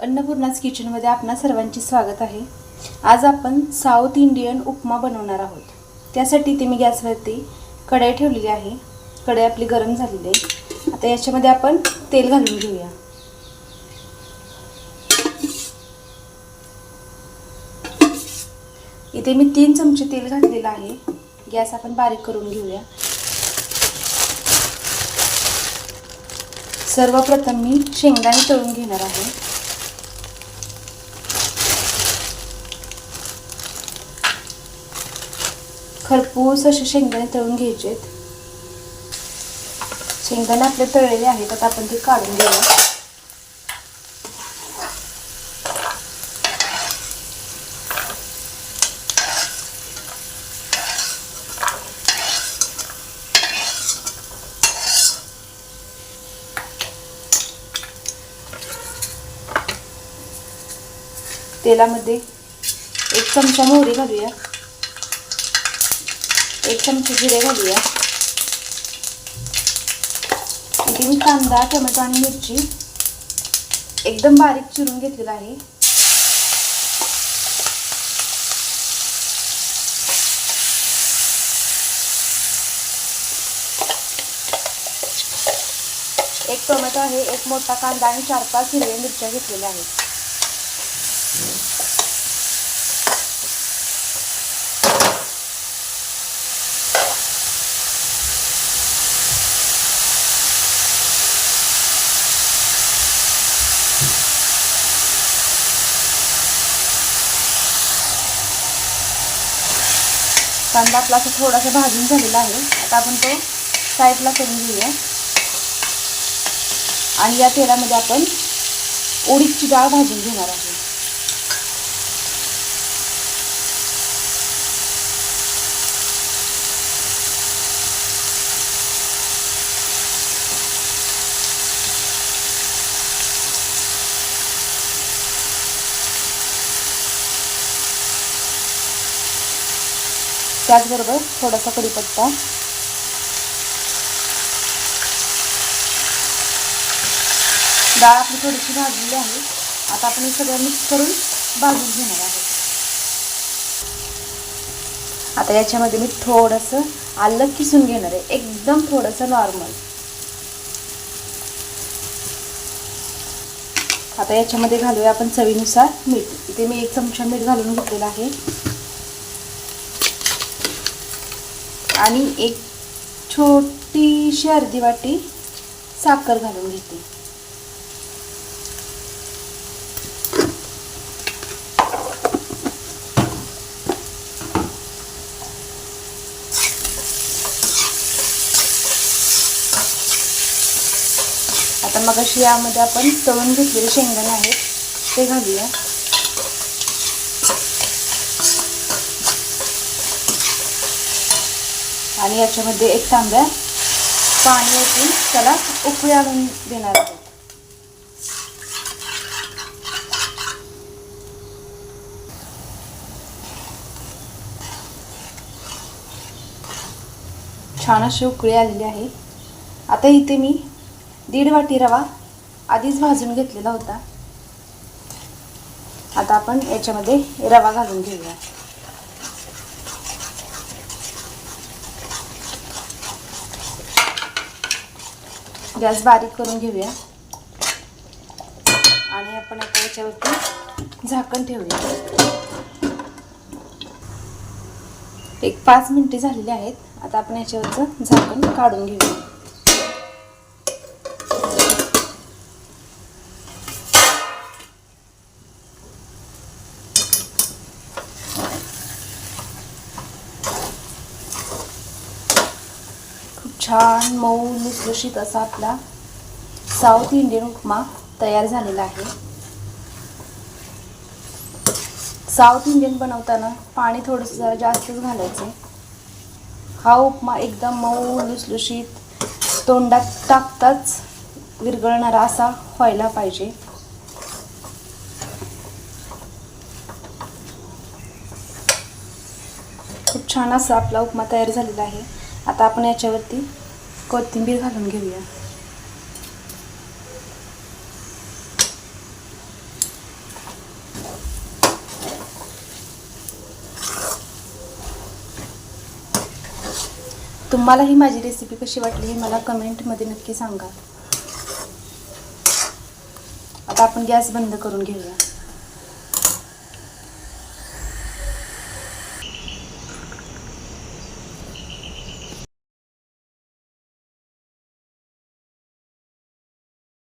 अन्नपूर्णाच किचनमध्ये आपणा सर्वांचे स्वागत आहे। आज आपण साऊथ इंडियन उपमा बनवणार आहोत। त्यासाठी मी गॅसवरती कढई ठेवलेली आहे। कढई आपली गरम झालेली आहे। आता याच्यामध्ये आपण तेल घालून घेऊया। इथे मी 3 चमचे तेल घातलेले आहे। गॅस आपण बारीक करून घेऊया। सर्वप्रथम मी शेंगदाणे तळून घेणार आहे। खरपूस असे शेंगदाणे तळून घ्यायचे। शेंगदाणे आपले तळलेले आहेत। आता आपण ते काढून घेऊया। तेलामध्ये 1 चमचा मोहरी घालूया। 1 चमचा जिरे घालूया। इथे मी कांदा, टोमॅटो आणि मिरची एकदम बारीक चिरून घेतलेला आहे। एक टोमॅटो आहे, एक मोठा कांदा आणि 4-5 हिरव्या मिरच्या घेतलेल्या आहेत। कांदा आपला थोडासा भाजून झालेला आहे। आता आपण तो साईडला करून घेऊया आणि या तेलामध्ये आपण उडीदची डाळ भाजून घेणार आहे। त्याचबरोबर थोडासा कढीपत्ता, डाळ आपली थोडीशी भाजलेली आहे। आता आपण हे सगळं मिक्स करून भाजून घेणार आहोत। आता याच्यामध्ये मी थोडंसं आलं किसून घेणार आहे, एकदम थोडंसं नॉर्मल। आता याच्यामध्ये घालूया आपण चवीनुसार मीठ। इथे मी 1 चमचा मीठ घालून घेतलेला आहे आणि एक छोटीशी अर्धी वाटी साखर घालून घेते। आता मग यामध्ये आपण तळून घेतलेले शेंगदाणे आहेत ते घालूया आणि याच्यामध्ये 1 तांब्या पाणी ओतून त्याला उकळी आणून देणार आहोत। छान अशी उकळी आलेली आहे। आता इथे मी 1.5 वाटी रवा आधीच भाजून घेतलेला होता। आता आपण याच्यामध्ये रवा घालून घेऊया। गॅस बारीक करून घेऊया आणि आपण आता याच्यावरती झाकण ठेवूया। एक 5 मिनिटे झालेली आहेत। आता आपण याच्यावरचं झाकण काढून घेऊया। छान मऊ लुसलुशीत असा आपला साऊथ इंडियन उपमा तयार झालेला आहे। साऊथ इंडियन बनवताना पाणी थोडंसं जास्तच घालायचं। हा उपमा एकदम मऊ लुसलुशीत, तोंडात टाकताच विरघळणारा असा व्हायला पाहिजे। खूप छान असा आपला उपमा तयार झालेला आहे। आता आपण याच्यावरती कोथिंबीर घालून घेऊया। तुम्हाला ही माझी रेसिपी कशी वाटली हे मला कमेंटमध्ये नक्की सांगा. आता आपण गॅस बंद करून घेऊया.